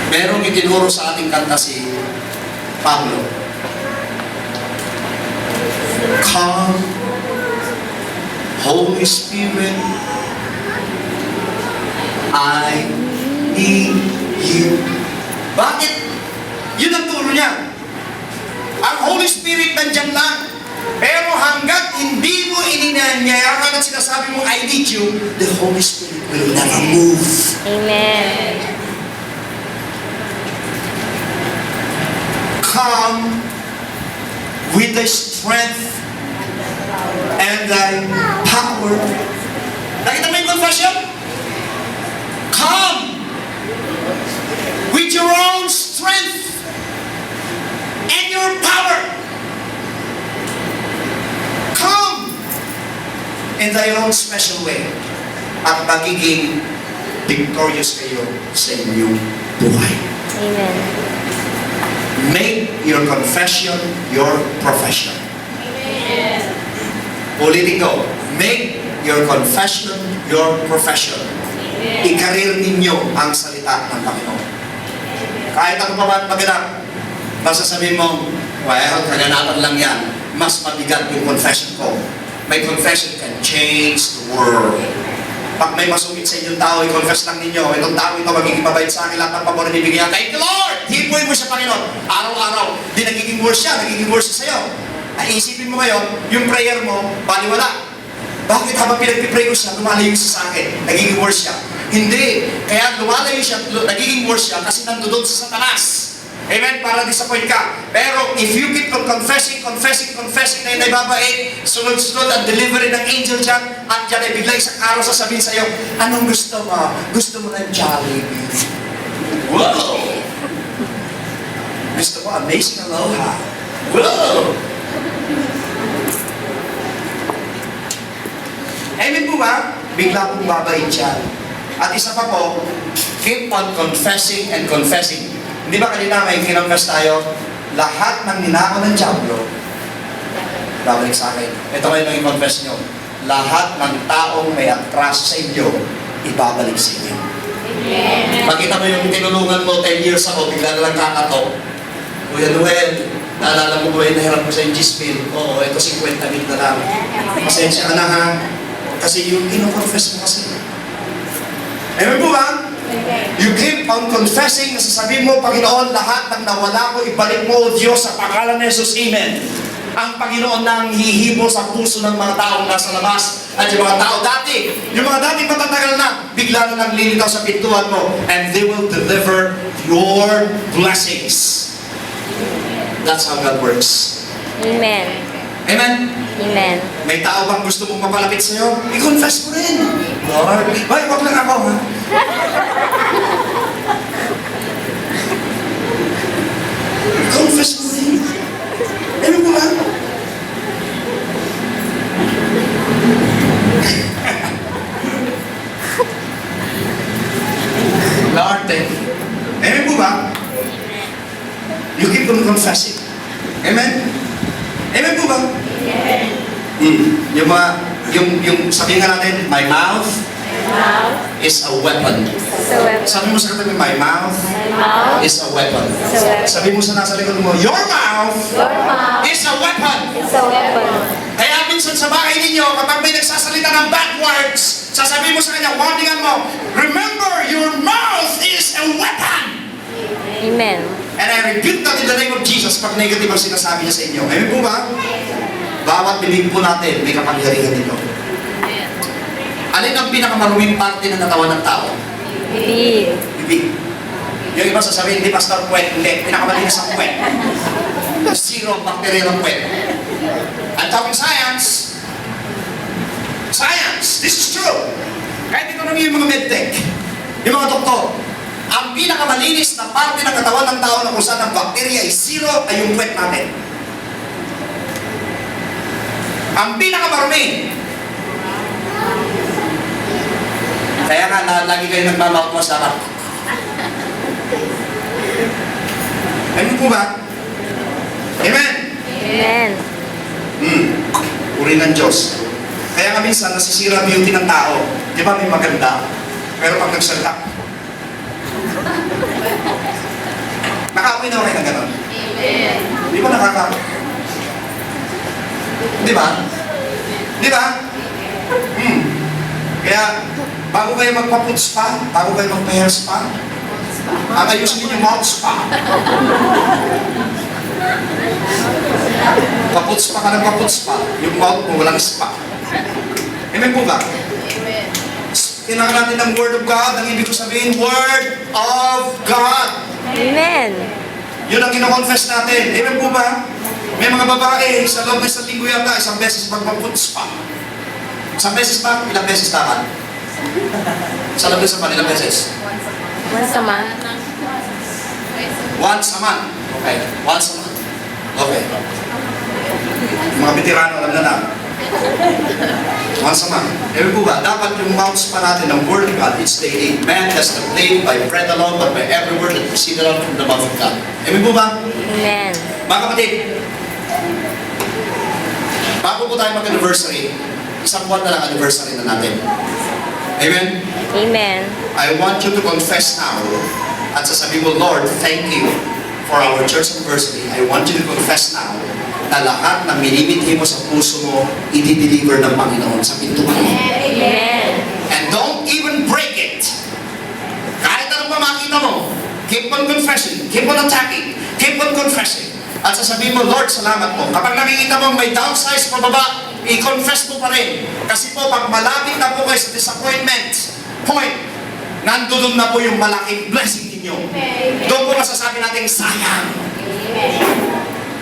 Merong itinuro sa ating kanta si Pablo. Come, Holy Spirit, I need you. Bakit? Yun ang turo niya. Ang Holy Spirit nandyan lang. Pero hanggat hindi mo ininanyayakan at sinasabi mo, I need you, the Holy Spirit will never move. Amen. Come with the strength and thy power. Nakita mo yung confession? Come with your own strength and your power. Come in thy own special way at magiging victorious kayo sa inyong buhay. Amen. Make your confession your profession. Amen. Ulitin ko, make your confession your profession. I-career ninyo ang salita ng Panginoon. Kahit ano pa man maganap, masasabihin mo, well, kaganapan lang yan. Mas mabigat yung confession ko. My confession can change the world. Pag may masungit sa inyong tao, i-confess lang ninyo, itong tao ito magiging mabait sa akin, lahat ng pabor na bibigyan. Thank you, Lord! Hipuin mo siya, Panginoon. Araw-araw, di nagiging worse siya, nagiging worse siya sa'yo. Ay, isipin mo ngayon, yung prayer mo, baliwala. Bakit habang pinagpipray ko siya, lumalayo siya sa akin, nagiging worse siya? Hindi. Kaya lumalayo siya, nagiging worse siya kasi nandoon sa Satanas. Amen? Para disappoint ka. Pero if you keep on confessing na yun ay babait, sunod-sunod ang delivery ng angel dyan, at dyan ay bigla isang araw sasabihin sa'yo, anong gusto mo? Gusto mo ng Jollibee? Wow! Gusto mo amazing aloha? Wow! Amen po ba? Bigla pong babait siya. At isa pa po, keep on confessing and confessing. Hindi ba kanina may kinonfess tayo? Lahat ng ninakaw ng Diablo, babalik sa akin. Ito ngayon ang i-confess nyo. Lahat ng taong may atraso sa inyo, ibabalik sa inyo. Amen. Makita mo yung tinulungan mo 10 years ago, bigla na lang kakato. Kuya Noel, naalala mo ba yung nahirap mo sa yung Gismil? Oo, ito 50,000 na lang. Pasensya ka na ha. Kasi yung ino-confess mo kasi. Amen po ba? You keep on confessing, nasasabihin mo, Panginoon, lahat ng nawala ko, ibalik mo, O Diyos, sa pangalan ni Jesus. Amen. Ang Panginoon na ang hihibo sa puso ng mga taong nasa labas. At yung mga tao dati, yung mga dati matatagal na, bigla na lang lilitaw sa pintuan mo, and they will deliver your blessings. That's how God works. Amen. Amen? Amen. May tao bang gusto mong mapalapit sa'yo? I-confess mo rin. Lord, ay, wag lang ako, ha? I-confess mo rin. Amen mo ba? Lord, thank you. Amen po ba? You keep on confessing. Amen? Amen po ba? Yung sabihin nga natin, my mouth is a weapon. Sabi mo sa katabi, my mouth is a weapon. Sabi mo sa nasa likod mo, your mouth is a weapon. Kaya minsan sa bahay ninyo, kapag may nagsasalita ng bad words, sasabihin mo sa kanya, warningan mo, remember, your mouth is a weapon. Amen. And I rebuke that in the name of Jesus pag negative ang sinasabi niya sa inyo. Amen po ba? Bawat bibig po natin, may kapangyarihan nito. Alin ang pinakamaruming parte ng katawan ng tao? Bibig. Bibig. Yung iba sasabihin, hindi pastor puwet. Hindi, pinakamalinis ang puwet. Zero bacterial ang puwet. I'm talking science. Science. This is true. Kahit ito naman yung mga medtech, yung mga doktor, ang pinakamalinis na parte ng katawan ng tao na kung saan ang bacteria ay zero ay yung puwet natin. Ang pinakamarumi. Kaya nga, lagi kayo nagmamouth mo sa harap. Ano po ba? Amen? Amen. Uri ng Diyos. Kaya nga minsan, nasisira beauty ng tao. Di ba may maganda? Pero pag nagsalita, na kayo na gano'n? Amen. Di ba Di ba? Di ba? Kaya, bago kayo magpa-foot spa, bago kayo magpa-hair spa, at ayusin niyo yung mouth spa. Pa-foot spa ka ng pa-foot spa, yung mouth mo walang spa. Amen po ba? Amen. Kailangan natin ng Word of God. Ang ibig ko sabihin, Word of God. Amen. Yun ang kino-confess natin. Amen po ba? May mga babae, sa loob ng isang linggo yata, isang beses magpa-foot spa. Isang beses ba? Ilang beses dapat? Sa loob ng isang ilang beses? Once a month. Once a month. Okay. Once a month. Okay. Yung mga veterano, alam na. Once a month. Ewan po ba, dapat yung mouths pa natin ng Word of God, it's the man has not live by bread alone, but by every word that proceeded out from the mouth of God. Ewan po ba? Amen. Mga kapatid, bago po tayo mag-anniversary, isang buwan na lang anniversary na natin. Amen? Amen. I want you to confess now at sasabihin mo, Lord, thank you for our church anniversary. I want you to confess now na lahat na minimithi mo sa puso mo, i-deliver ng Panginoon sa pintuan. Amen. And don't even break it. Kahit anong makita mo, keep on confessing, keep on attacking, keep on confessing. At sasabihin mo, Lord, salamat po. Kapag nakikita mo may downsize pababa, i-confess mo pa rin. Kasi po, pag malapit na po kayo sa disappointment point, nandoon na po yung malaking blessing ninyo. Doon po masasabi natin, sayang.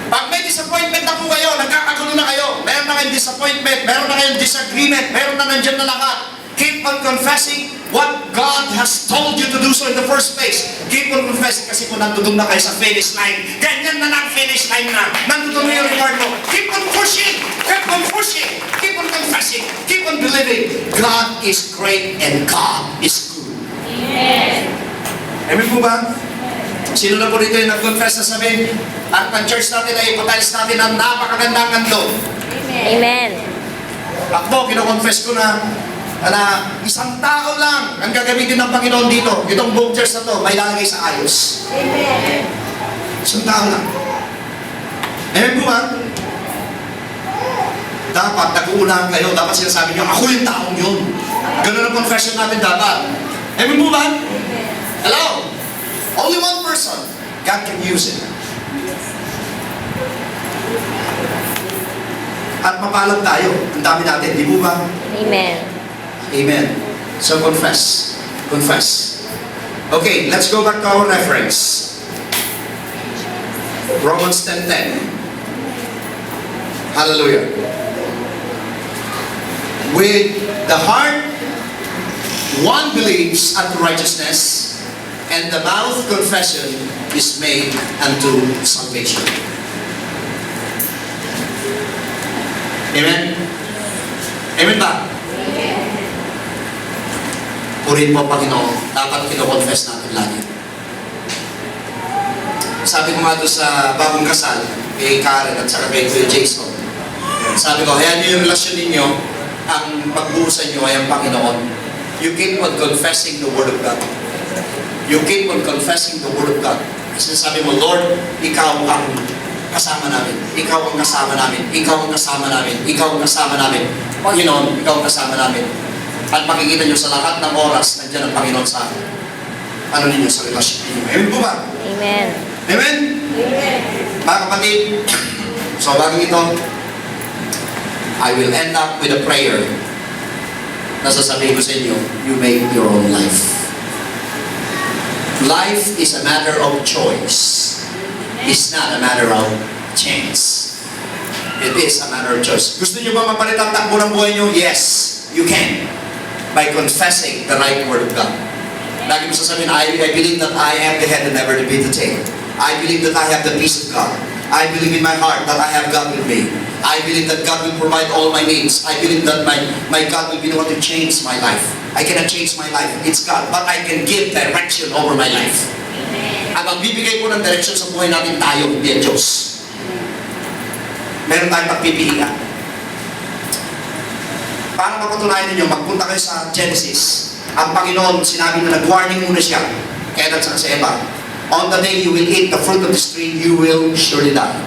Pag may disappointment na po kayo, nagkakagulo na kayo, meron na kayong disappointment, meron na kayong disagreement, meron na nandyan na lahat, keep on confessing what God has told you to do so in the first place. Keep on confessing kasi kung nandun na kayo sa finish line, ganyan na lang finish line na, nandun na yung reward mo. Keep on pushing, keep on pushing, keep on confessing, keep on believing. God is great and God is good. Amen. Amen po ba? Sino na po rito yung nag-confess na sabihin, at ang church natin ay ipatiles natin ang napakagandang handog. Amen. Ako, kino-confess ko na isang tao lang ang gagamitin ng Panginoon dito. Itong buong church na to, may lalagay sa ayos. Amen. Isang tao lang. Amen po ba? Dapat, nag-uunahan kayo. Dapat sinasabi nyo, ako yung taong yun. Ganun ang confession natin dapat. Amen po ba? Hello? Only one person. God can use it. At mapalad tayo. Ang dami natin. Di po ba? Amen. Amen. So confess. Confess. Okay, let's go back to our reference. Romans 10:10. Hallelujah. With the heart, one believes unto righteousness, and the mouth confession is made unto salvation. Amen? Amen ba? Purihin mo, Panginoon, dapat kino-confess natin lagi. Sabi ko nga doon sa bagong kasal, kay Karen at saka kay Kuya Jason, sabi ko, hayaan niyo yung relasyon ninyo, ang pagbuhusan niyo ay ang Panginoon. You keep on confessing the Word of God. You keep on confessing the Word of God. Kasi sabi mo, Lord, Ikaw ang kasama namin. Ikaw ang kasama namin. Ikaw ang kasama namin. Ikaw ang kasama namin. Panginoon, Ikaw ang kasama namin. At makikita nyo sa lahat ng oras, nandiyan ang Panginoon sa ano ninyo, sa relasyon ninyo. Amen po ba? Amen. Amen? Amen. Mga kapatid, so bagay ito, I will end up with a prayer na sasabihin ko sa inyo, you make your own life. Life is a matter of choice. It's not a matter of chance. It is a matter of choice. Gusto niyo ba mapalit ang takbo ng buhay niyo? Yes, you can. By confessing the right word of God. Lagi mo sasabihin, I believe that I am the head and never to be the tail. I believe that I have the peace of God. I believe in my heart that I have God with me. I believe that God will provide all my needs. I believe that my God will be the one to change my life. I cannot change my life. It's God. But I can give direction over my life. At ang bibigay po ng direction sa buhay natin tayo, hindi ang Diyos. Meron tayong pagpipilian. Para mapatunayan ninyo, magpunta kayo sa Genesis. Ang Panginoon, sinabi na nag-warning muna siya. Kaya sa Eva, On the day you will eat the fruit of this tree, you will surely die.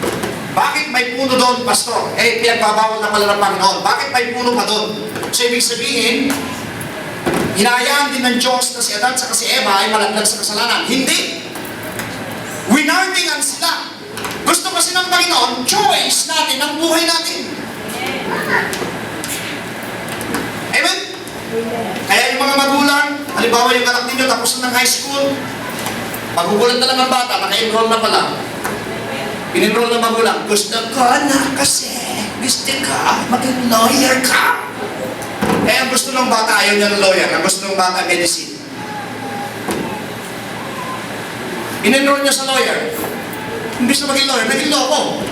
Bakit may puno doon, Pastor? Pinagbabawal na pala ng Panginoon. Bakit may puno pa doon? So, ibig sabihin, hinayaan din ng Diyos na si Adan at si Eva ay malaglag sa kasalanan. Hindi! Winarningan sila. Gusto kasi ng Panginoon, choice natin ang buhay natin. Amen? Kaya yung mga magulang, halimbawa yung anak ninyo tapos na ng high school, magugulat na lang ang bata, naka-enroll na pala. Pinenroll ng magulang, gusto ko na kasi, gusto ka, maging lawyer ka. Eh, ang gusto ng bata, ayaw niya ng lawyer. Ang gusto ng bata, medicine. Pinenroll niya sa lawyer. Imbis na maging lawyer, naging loko.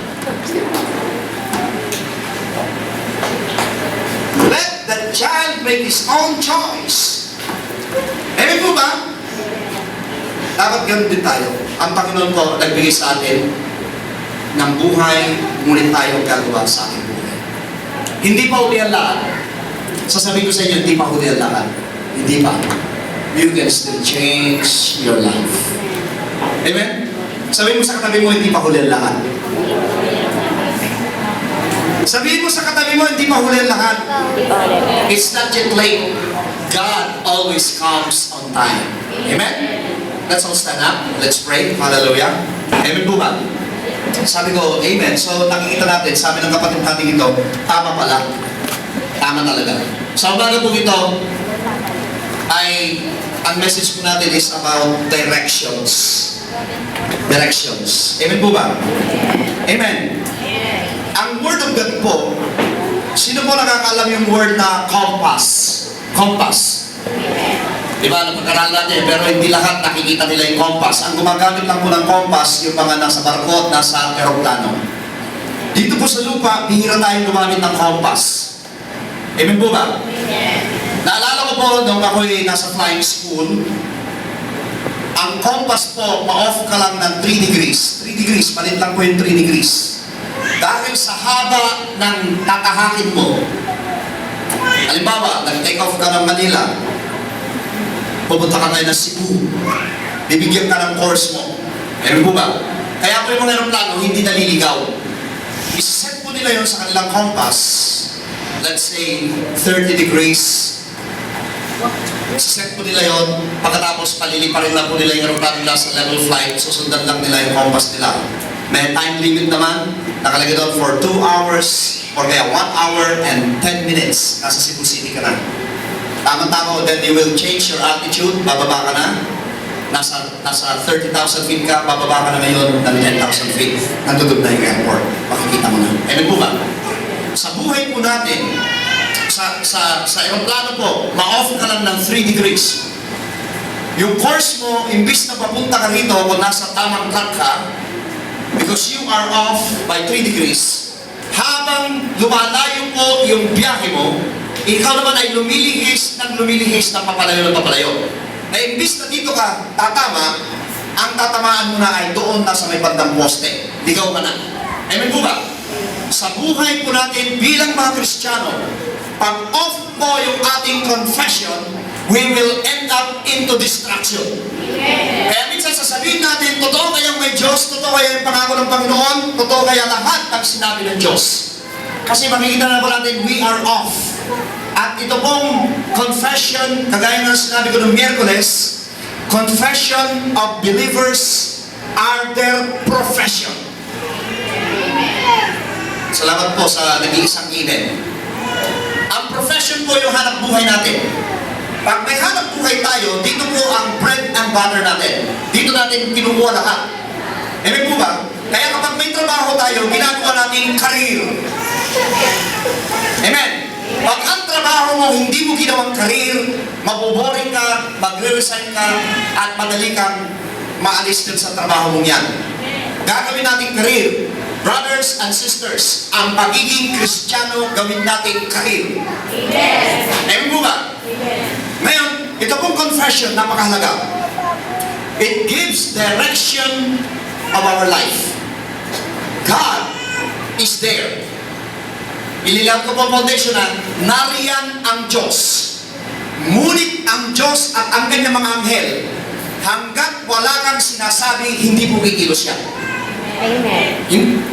Let the child make his own choice. Amen po ba? Dapat ganun din tayo. Ang Panginoon po nagbigay sa atin ng buhay, ngunit tayo gagawa sa ating buhay. Hindi pa uli ang lahat. Sasabihin ko sa inyo, hindi pa uli ang lahat. Hindi pa. You can still change your life. Amen? Sabihin mo sa katabi mo, hindi pa huli ang lahat. Sabihin mo sa katabi mo, hindi pa huli ang lahat. It's not yet late. God always comes on time. Amen? Let's all stand up. Let's pray. Hallelujah. Amen po ba? Sabi ko, amen. So nakikita natin, sabi ng kapatid natin ito, tama pala. Tama talaga. Sa umaga po ito, ay ang message po natin is about directions. Directions. Amen po ba? Amen. Ang word of God po, sino po nakakalam yung word na compass? Compass. Diba, napag-aral natin, pero hindi lahat nakikita nila yung compass. Ang gumagamit lang po ng compass, yung mga nasa barko at nasa aeroplano. Dito po sa lupa, bihira tayong gumamit ng compass. Amen po ba? Naalala ko po, nung ako'y nasa flying school, ang compass po, ma-off ka lang ng 3 degrees. 3 degrees, palit lang po yung 3 degrees. Dahil sa haba ng tatahakin mo, halimbawa, nag-take off ka ng Manila, pupunta ka ngayon ng Cebu, bibigyan ka ng course mo. Meron po ba? Kaya po yung mga aeroplano, hindi naliligaw. Isa-set po nila yun sa kanilang compass, let's say 30 degrees. Isa-set po nila yun, pagkatapos paliliparin na po nila yung aeroplano nila sa level flight, susundan lang nila yung compass nila. May time limit naman, nakalagay doon for 2 hours, or kaya 1 hour and 10 minutes. Nasa Cebu City ka na. Tama-tama, then you will change your attitude, bababa ka na. Nasa 30,000 feet ka, bababa ka na ngayon ng 10,000 feet. Nandudog na yung airport. Makikita mo na. Amen po ba? Sa buhay po natin, sa aeroplano po, ma-off ka lang ng 3 degrees. Yung course mo, imbis na papunta ka rito kung nasa tamang track ka, because you are off by 3 degrees, habang lumalayo po yung biyahe mo, ikaw naman ay lumilihis ng papalayo. Na imbis na dito ka tatama, ang tatamaan mo na ay doon na sa may bandang poste. Ligaw ka na. Amen po ba? Sa buhay po natin bilang mga Kristiyano, pag off po yung ating confession, we will end up into destruction. Kaya minsan sasabihin natin, totoo kayang may Diyos, totoo kaya yung pangako ng Panginoon, totoo kaya lahat ng sinabi ng Diyos. Kasi makikita na po natin, we are off. At ito pong confession, kagaya ng sinabi ko noong Miyerkules, confession of believers are their profession. Salamat po sa nag-iisang inen. Ang profession po yung hanap buhay natin. Pag may hanap buhay tayo, dito po ang bread and butter natin. Dito natin kinukuha lahat. Amen po ba? Kaya kapag may trabaho tayo, ginagawa natin career. Amen. Pag ang trabaho mo, hindi mo ginawang career, maboboring ka, magre-resign ka, at madali kang maalis din sa trabaho mong yan. Gagawin natin career. Brothers and sisters, ang pagiging Kristiyano, gawin natin career. Amen po ba? Ngayon, ito pong confession, napakahalaga. It gives direction of our life. God is there. Ililag ko po foundation na nariyan ang Diyos. Ngunit ang Diyos at ang kanyang mga anghel, hanggat wala kang sinasabi, hindi po kikilos yan. Amen.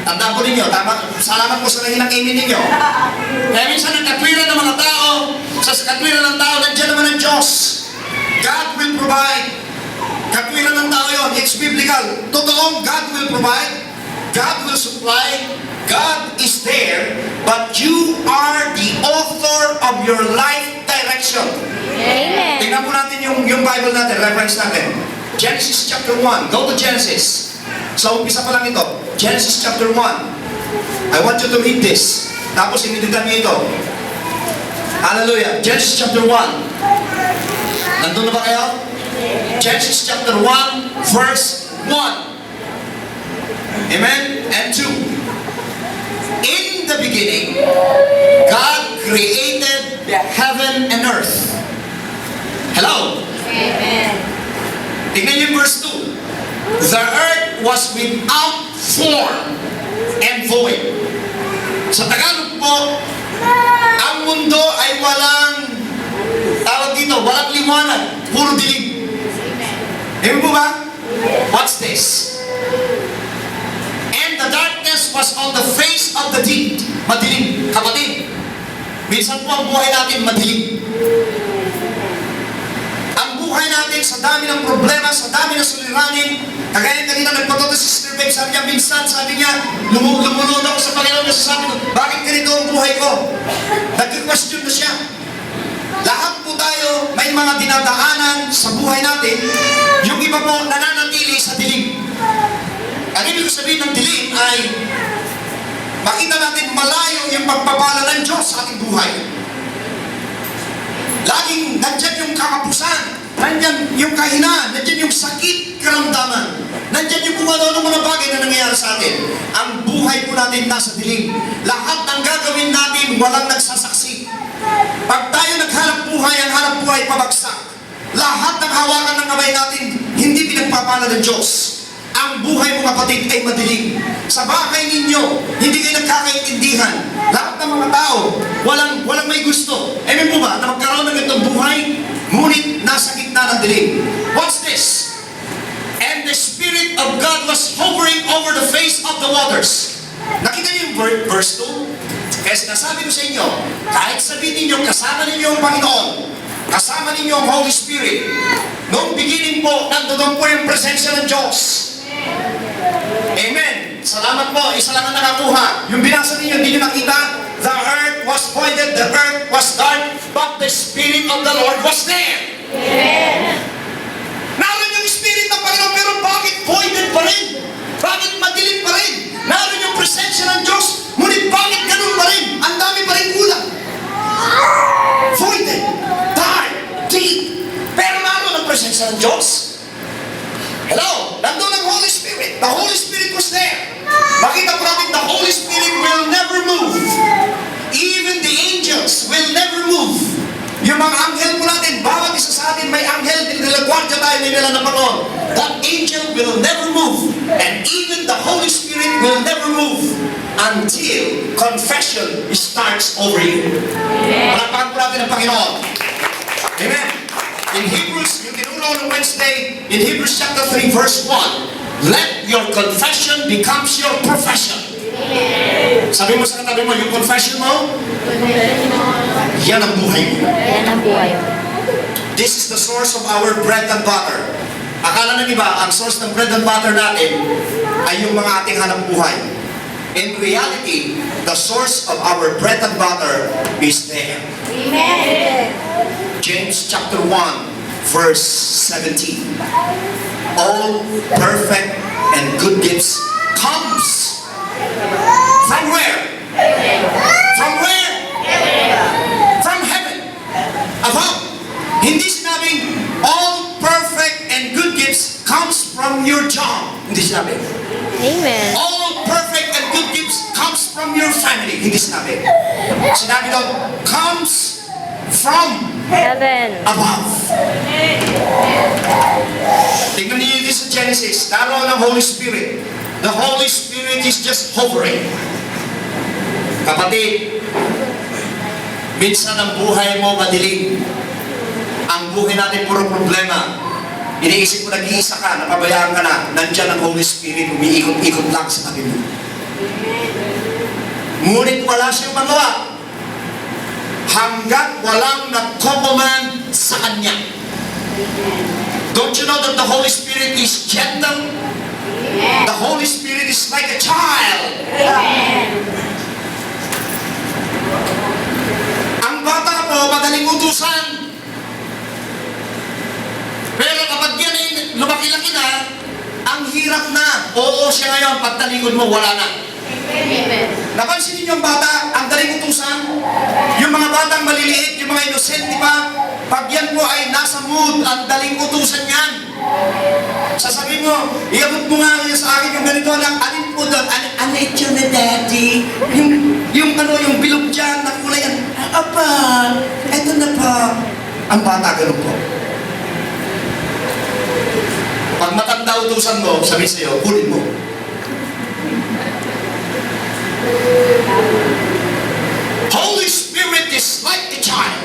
Tandaan po ninyo, tama, salamat po sa naging amen ninyo. Kaya minsan ang katwiran ng mga tao, sa katwiran ng tao, nandiyan naman ang Diyos. God will provide. Katwiran ng tao yun, it's biblical. Totoong God will provide, God will supply, God is there, but you are the author of your life direction. Amen. Tingnan po natin yung Bible natin, reference natin. Genesis chapter 1. Go to Genesis. Sa umpisa pa lang ito. Genesis chapter 1. I want you to read this. Tapos iniditan niyo ito. Hallelujah. Genesis chapter 1. Nandun na ba kayo? Genesis chapter 1, verse 1. Amen? And 2. In the beginning, God created heaven and earth. Hello? Amen. Tingnan niyo yung verse 2. The earth was without form and void. Sa Tagalog po, ang mundo ay walang, tawag dito, walang liwanag, puro dilim. Amen po ba? What's this? And the darkness was on the face of the deep. Madilim, kapatid. Minsan po ang buhay natin madilim. Ang buhay natin sa dami ng problema, sa dami ng suliranin, kagaya kanina nagpatuto si Sister Beck, sabi niya, minsan, sabi niya, lumunod ako sa Panginoon, kasi sabi ko, bakit ganito ang buhay ko? Nag-question na siya. Lahat po tayo, may mga dinadaanan sa buhay natin, yung iba po nananatili sa dilim. Ang ibig sabihin ng dilim ay, makita natin malayo yung pagpapala ng Diyos sa ating buhay. Laging nandyan yung kakapusan, nandyan yung kahinaan, nandyan yung sakit, karamdaman, nandyan yung kung ano mga bagay na nangyayari sa atin. Ang buhay po natin nasa dilim. Lahat ng gagawin natin, walang nagsasaksi. Pag tayo naghanap buhay, ang hanap buhay pabagsak. Lahat ng hawakan ng kamay natin, hindi pinagpapala ng Diyos. Ang buhay mo kapatid ay madilim. Sa bahay ninyo, hindi kayo nagkakaintindihan. Lahat ng mga tao, walang may gusto. Amen po ba? Na magkaroon ng itong buhay, ngunit nasa gitna ng dilim. What's this? And the Spirit of God was hovering over the face of the waters. Nakita niyo yung verse 2? Kaya sinasabi ko sa inyo, kahit sabihin ninyo, kasama ninyo ang Panginoon, kasama ninyo ang Holy Spirit, noong beginning po, nandoon po yung presensya ng Diyos. Amen. Salamat po. Isa lang ang nakakuha. Yung binasa ninyo, hindi nyo nakita? The earth was voided, the earth was dark, but the Spirit of the Lord was there. Amen. Naroon yung Spirit ng Panginoon, pero bakit voided pa rin? Bakit madilim pa rin? Naroon yung presensya ng Diyos, ngunit bakit ganun pa rin? Ang dami pa rin kulang. Voided, dark, deep, pero naroon ang presensya ng Diyos. Hello? Nandun ang Holy Spirit. The Holy Spirit was there. Makita po natin, the Holy Spirit will never move. Even the angels will never move. Yung mga anghel po natin, bawat isa sa atin may anghel, nilagwardya tayo nila ng Panginoon. That angel will never move. And even the Holy Spirit will never move until confession starts over you. Palakpakan po natin ang Panginoon. Amen. In Hebrews, yung tinulaw ng Wednesday, in Hebrews chapter 3, verse 1, let your confession becomes your profession. Sabi mo sa katabi mo, yung confession mo, yan ang buhay mo. Yan ang buhay mo. This is the source of our bread and butter. Akala ng iba, ang source ng bread and butter natin ay yung mga ating hanap buhay. In reality, the source of our bread and butter is there. Amen. James chapter 1, verse 17. All perfect and good gifts comes from where? From where? From heaven. Above. Hindi sinabing all perfect and good gifts comes from your job. Hindi sinabi. Amen. All perfect and good gifts comes from your family. Hindi sinabi. Sinabi doon, comes from Heaven. above. Tingnan niyo dito sa Genesis, naroon ang Holy Spirit. The Holy Spirit is just hovering. Kapatid, minsan ang buhay mo madilim. Ang buhay natin puro problema. Iniisip mo nag-iisa ka, napabayaan ka na, nandyan ang Holy Spirit, umiikot-ikot lang sa tabi mo. Ngunit wala siyang magawa hanggat walang nagko-command sa Kanya. Don't you know that the Holy Spirit is gentle? The Holy Spirit is like a child. Ang bata po, madaling utusan. Pero kapag yan ay lumaki-laki na, ang hirap na. Oo siya ngayon, pagtalikod mo, wala na. Napansin niyo yung bata, ang daling utusan? Yung mga batang maliliit, yung mga innocent, di ba? Pag yan po ay nasa mood, ang daling utusan yan. Sasabihin mo, iabot mo nga niya sa akin yung ganito lang, alin po doon, ano ito na daddy? Yung bilog dyan, na kulay yan, apa, eto na pa. Ang bata, ganun po. Pag matanda utusan mo, sabi sa'yo, kunin mo. Holy Spirit is like a child.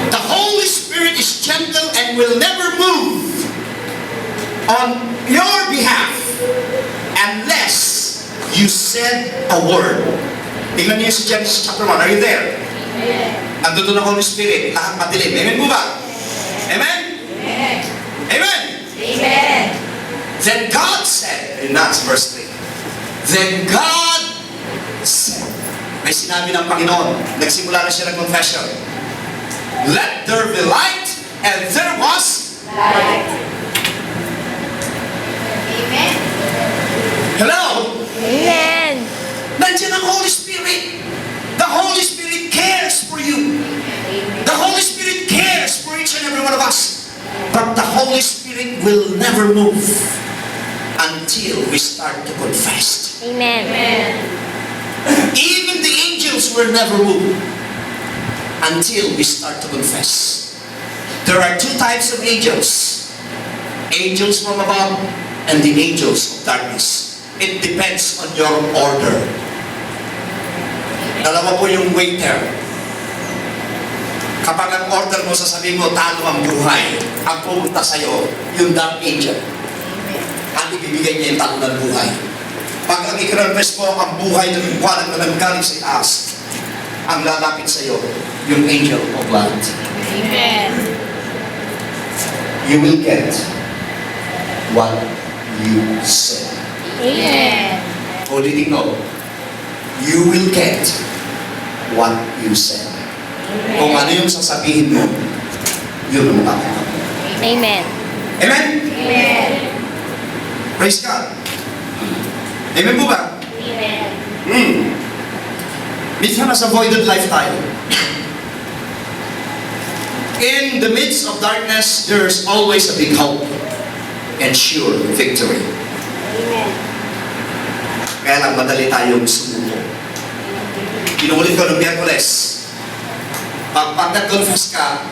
The Holy Spirit is gentle and will never move on your behalf unless you said a word. Tingnan niyo si Genesis chapter 1. Are you there? Nandito na Holy Spirit, lahat madilim. Amen po ba? Amen? Amen? Amen. Then God said, and that's verse 3. Then God said, may sinabi ng Panginoon, nagsimula na siya ng confession. Let there be light, and there was Light. Amen. hello? Amen. Nandiyan ang Holy Spirit. The Holy Spirit cares for you. The Holy Spirit cares for each and every one of us. But the Holy Spirit will never move until we start to confess. Amen. Even the angels will never move until we start to confess. There are two types of angels. Angels from above and the angels of darkness. It depends on your order. Dalawa po yung waiter. Kapag ang order mo, sasabihin mo, talo ang buhay. Ang pumunta sa'yo, yung dark angel. At ibibigay niya yung talo ng buhay. Pag ang i-request mo, ang buhay ng iwanan na nanggaling sa itaas, ang lalapit sa'yo, yung angel of light. Amen. You will get what you said. Amen. Ulitin ko, you will get what you said. Kung ano yung sasabihin mo, yun ang matatanggap mo. Amen. Amen? Amen. Praise God. Amen po ba? Amen. Minsan nasa voided life tayo. In the midst of darkness, there's always a big hope and sure victory. Amen. Kaya lang madali tayong sumuko. Inuulit ko ng Miyerkules. Pag nag-confess ka,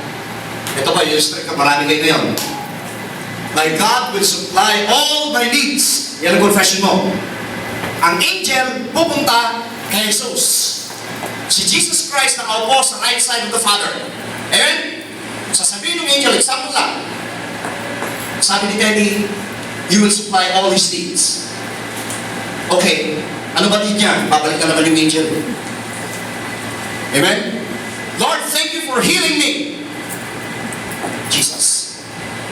ito ba, yung strike ka, marami kayo ngayon. My God will supply all my needs. Yan ang confession mo. Ang angel pupunta kay Jesus. Si Jesus Christ nakaupo sa right side of the Father. Amen? Sasabihin ng angel, example lang. Sabi ni Teddy, you will supply all his needs. Okay, ano ba need niya? Babalik ka naman yung angel. Amen? Lord, thank you for healing me. Jesus,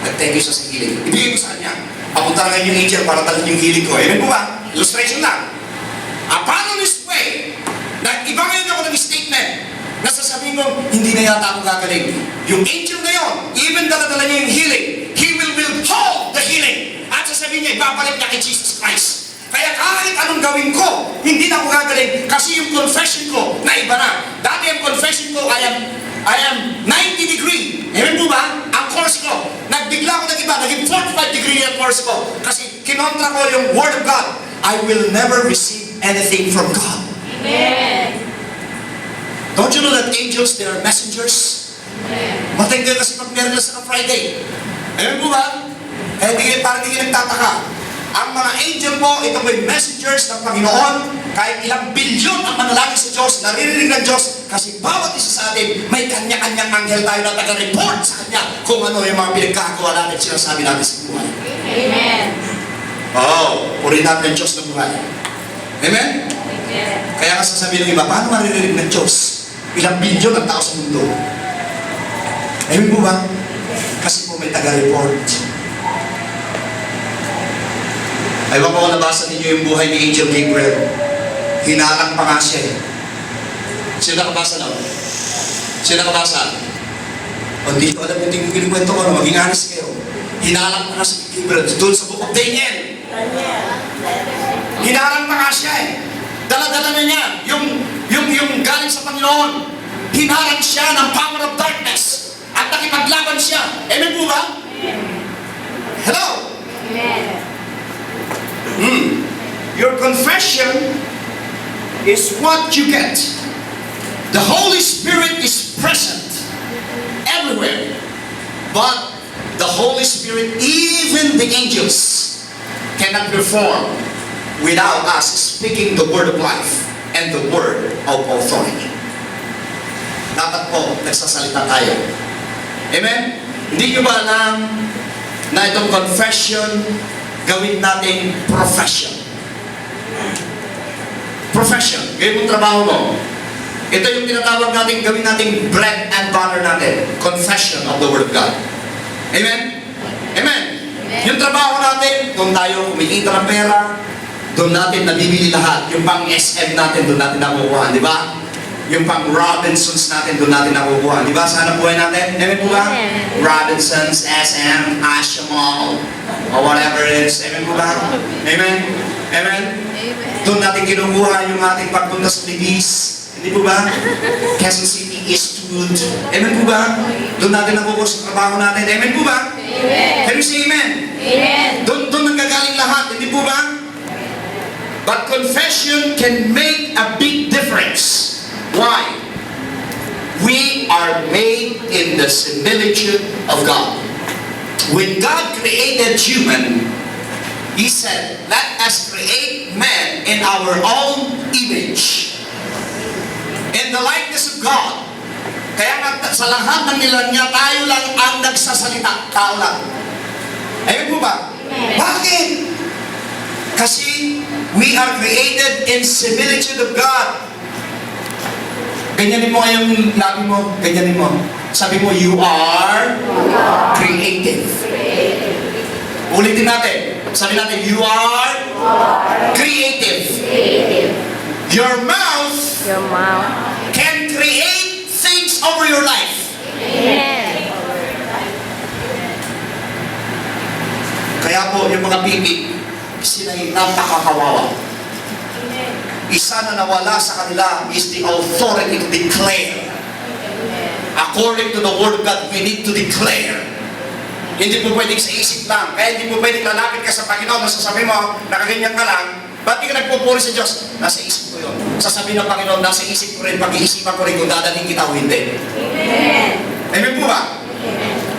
nag-thank you sa healing. Ibigay mo sa kanya. Papunta na yung angel para talin yung healing ko. Amen po ba? Illustration lang. Upon this way, nag-iba ngayon ako ng statement na sasabihin mo, hindi na yata ako gagaling. Yung angel na yun, even dala-dala niya yung healing, he will withhold the healing. At sasabihin niya, ibabalik niya kay Jesus Christ. Kaya kahit anong gawin ko, hindi na ako gagaling kasi yung confession ko na iba na. Dati ang confession ko, I am 90 degree. Amen po ba? Ang course ko, nagbigla ako ng iba, naging 45 degree ang course ko. Kasi kinontra ko yung Word of God. I will never receive anything from God. Amen. Don't you know that angels, they are messengers? Matinggal kasi pag Miyerkules na Friday. Amen po ba? Parang hindi nagtataka. Ang mga angel po, ito po'y messengers ng Panginoon. Kahit ilang bilyon ang manalangin sa Diyos, naririnig ng Diyos, kasi bawat isa sa atin, may kanya-kanyang anghel tayo na taga-report sa Kanya kung ano yung mga pinagkakawa natin, sinasabi natin sa buhay. Amen. Purihin natin ng Diyos na buhay. Amen? Kaya nga sasabihin ng iba, paano maririnig ng Diyos? Ilang bilyon ang tao sa mundo. Amen po ba? Kasi po may taga-report. Ewan ko kung nabasa ninyo yung buhay ni Angel Gabriel. Hinalang pa nga siya eh. Sino nakabasa na? Sino nakabasa? O hindi ko alam yung kinikwento ko, maging honest kayo. Hinalang pa nga si Gabriel doon sa Book of Daniel. Hinalang pa nga siya eh. Dala-dala na niya yung galing sa Panginoon. Hinalang siya ng power of darkness at nakipaglaban siya. Amen po ba? Hello? Amen. Your confession is what you get. The Holy Spirit is present everywhere. But the Holy Spirit, even the angels, cannot perform without us speaking the word of life and the word of authority. Dapat po, nagsasalita tayo. Amen? Hindi nyo ba alam na itong confession gawin natin profession? Profession. Gawin mong trabaho mo. Ito yung tinatawag natin, gawin natin bread and butter natin. Confession of the Word of God. Amen? Amen? Yung trabaho natin, doon tayo kumikita ng pera, doon natin nabibili lahat. Yung pang SM natin, doon natin nakukuha. Di ba? Yung pang Robinsons natin, doon natin nakukuha. Di ba? Sa hanap buhay natin? Amen po ba? Robinsons, SM, Asha Mall, or whatever it is. Amen po ba? Amen? Amen? Doon natin kinukuha yung ating pagpunta sa Libis. Hindi po ba? Quezon City, Eastwood. Amen po ba? Doon natin nakukuha sa trabaho natin. Amen po ba? Amen. Can you say amen? Amen. Doon nanggagaling lahat. Hindi po ba? But confession can make a big difference. Why? We are made in the similitude of God. When God created human, He said, let us create man in our own image. In the likeness of God. Kaya nga sa lahat ng nilang niya, tayo lang ang nagsasalita. Tao lang. Ayun po ba? Bakit? Kasi we are created in similitude of God. Ganyanin mo ngayong labi mo, ganyanin mo. Sabi mo, you are creative. Ulitin natin. Sabi natin, you are creative. Your mouth can create things over your life. Amen. Kaya po, yung mga pipig, sila'y napakakawawa. Isa na nawala sa kanila is the authority to declare. According to the Word of God, we need to declare. Hindi po pwedeng sa isip lang. Kaya hindi po pwedeng lalapit ka sa Panginoon, nasasabi mo, nakaganyan ka lang, ba't di ka nagpupuri sa Diyos? Nasa isip ko yun. Sasabihin ng Panginoon, nasa isip ko rin, pag-iisipan ko rin kung dadaling kita o hindi. Amen. Amen po ba?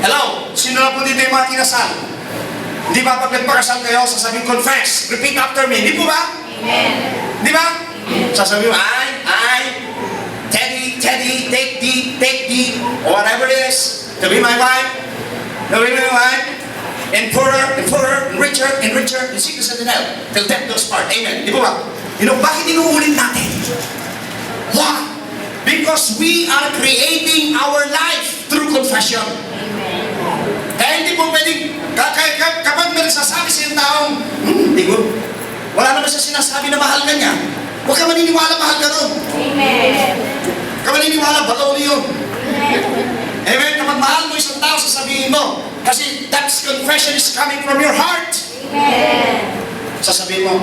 Hello? Sino na po dito yung mga kinasal? Di ba pag nagpakasal kayo, sasabihin, confess, repeat after me. Di po ba? Amen. Di ba? Sasabihin mo, I, Teddy, take thee, or whatever it is, to be my wife, and poorer, and richer, and sickness and in health, till death do us part. Amen. Di ba ba? Bakit inuulit natin? Why? Because we are creating our life through confession. Kaya hindi po pwedeng, kapag may nagsasabi sa iyong taong, hindi ko, wala naman siya sinasabi na mahal ka niya. Huwag ka maniniwala, mahal ka ron. Amen. Huwag ka maniniwala, balaw niyo. Amen. Kapag mahal mo isang tao, sasabihin mo. Kasi that confession is coming from your heart. Amen. Sasabihin mo,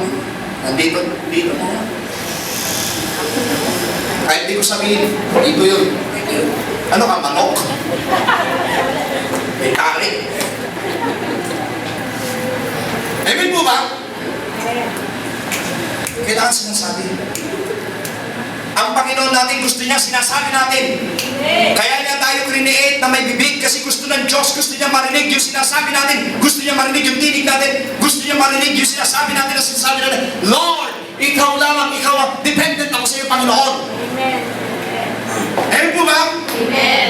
nandito na. Kahit di ko sabihin, dito yun. Ano ka, manok? May kari. Amen po ba? Kailangan sinasabi. Ang Panginoon natin gusto niya, sinasabi natin. Kaya niya tayo create na may bibig kasi gusto ng Diyos, gusto niya marinig yung sinasabi natin, gusto niya marinig yung tinig natin, gusto niya marinig yung sinasabi natin na sinasabi natin, Lord, ikaw lamang, ikaw ang dependent ako sa iyo, Panginoon. Amen. Amen po ba? Amen.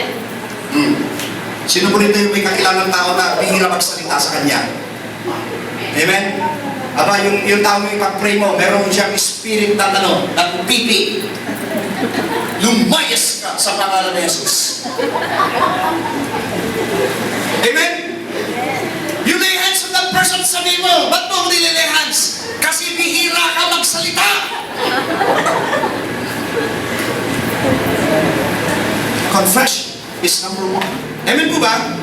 Sino po rito yung may kakilalang tao na bihira magsalita sa kanya? Amen? Aba, yung tao yung ipag-pray mo, meron siyang spirit ng pipi. Lumayas ka sa pangalan ni Jesus. Amen? You lay hands on that person, sabi mo, ba't mo nililay hands? Kasi bihira ka magsalita. Confession is number one. Amen po ba?